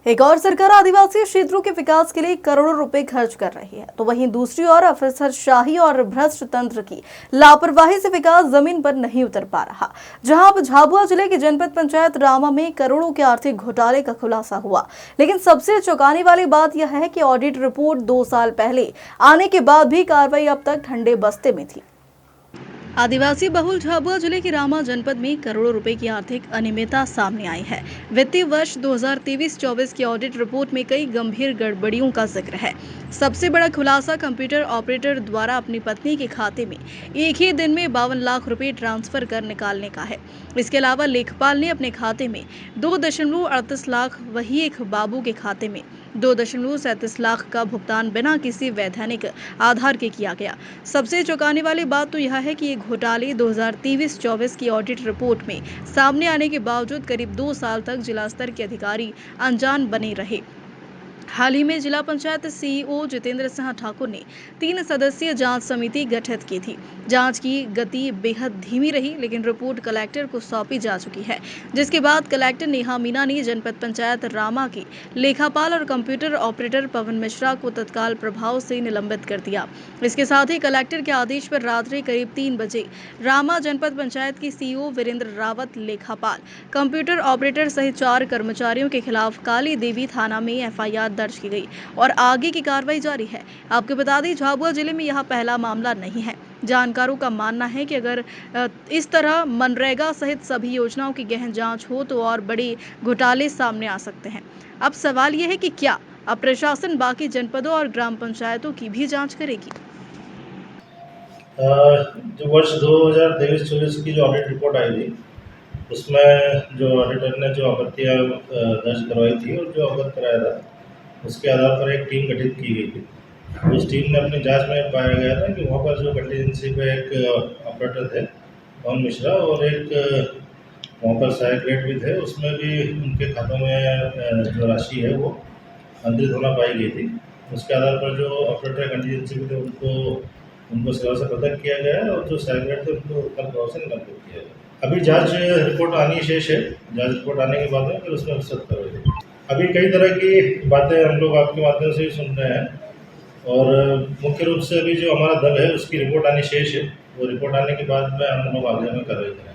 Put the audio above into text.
एक और सरकार आदिवासी क्षेत्रों के विकास के लिए करोड़ों रुपए खर्च कर रही है, तो वहीं दूसरी ओर अफसरशाही और भ्रष्ट तंत्र की लापरवाही से विकास जमीन पर नहीं उतर पा रहा। जहां अब झाबुआ जिले की जनपद पंचायत रामा में करोड़ों के आर्थिक घोटाले का खुलासा हुआ, लेकिन सबसे चौंकाने वाली बात यह है कि ऑडिट रिपोर्ट 2 साल पहले आने के बाद भी कार्रवाई अब तक ठंडे बस्ते में थी। आदिवासी बहुल झाबुआ जिले की रामा जनपद में करोड़ों रुपए की आर्थिक अनियमितता सामने आई है। वित्तीय वर्ष 2023-24 की ऑडिट रिपोर्ट में कई गंभीर गड़बड़ियों का जिक्र है। सबसे बड़ा खुलासा कंप्यूटर ऑपरेटर द्वारा अपनी पत्नी के खाते में एक ही दिन में 52 लाख रुपए ट्रांसफर कर निकालने का है। इसके अलावा लेखपाल ने अपने खाते में 2.38 लाख, वही एक बाबू के खाते में 2.37 लाख का भुगतान बिना किसी वैधानिक आधार के किया गया। सबसे चौंकाने वाली बात तो यह है कि ये घोटाले 2023-24 की ऑडिट रिपोर्ट में सामने आने के बावजूद करीब 2 साल तक जिला स्तर के अधिकारी अनजान बने रहे। हाल ही में जिला पंचायत सीईओ जितेंद्र सिंह ठाकुर ने 3 सदस्यीय जांच समिति गठित की थी। जांच की गति बेहद धीमी रही, लेकिन रिपोर्ट कलेक्टर को सौंपी जा चुकी है, जिसके बाद कलेक्टर नेहा मीना ने जनपद पंचायत रामा के लेखापाल और कंप्यूटर ऑपरेटर पवन मिश्रा को तत्काल प्रभाव से निलंबित कर दिया। इसके साथ ही कलेक्टर के आदेश पर रात्रि करीब 3 बजे रामा जनपद पंचायत की सीईओ वीरेंद्र रावत, लेखापाल, कंप्यूटर ऑपरेटर सहित 4 कर्मचारियों के खिलाफ काली देवी थाना में एफआईआर दर्ज की गई और आगे की कार्रवाई जारी है। आपको बता दें, झाबुआ जिले में यह पहला मामला नहीं है। जानकारों का मानना है कि अगर इस तरह मनरेगा सहित सभी योजनाओं की गहन जांच हो तो और बड़े घोटाले सामने आ सकते हैं। अब सवाल यह है कि क्या अब प्रशासन बाकी जनपदों और ग्राम पंचायतों की भी जांच करेगी? जो वर्ष 2023-24 की जो ऑडिट रिपोर्ट आई थी, उसमें जो ऑडिटर ने जो आपत्तियां दर्ज करवाई थी और जो अवगत कराया था, उसके आधार पर एक टीम गठित की गई थी। उस टीम ने अपनी जांच में पाया गया था कि वहाँ पर जो कंटीजेंसी पे एक ऑपरेटर थे पवन मिश्रा और एक वहाँ पर सहायक ग्रेड भी थे, उसमें भी उनके खातों में जो राशि है वो अंतरित होना पाई गई थी। उसके आधार पर जो ऑपरेटर कंटीजेंसी भी थे उनको सेवा से पृथक किया गया है और जो सहायक ग्रेड थे उनको कल प्रभाव से निलंबित किया गया। अभी जांच रिपोर्ट आनी शेष है। जांच रिपोर्ट आने के बाद में फिर उसमें विस्तृत कार्रवाई। अभी कई तरह की बातें हम लोग आपके माध्यम से ही सुन रहे हैं और मुख्य रूप से अभी जो हमारा दल है उसकी रिपोर्ट आनी शेष है। वो रिपोर्ट आने के बाद में हम लोग आगे में कार्रवाई करेंगे।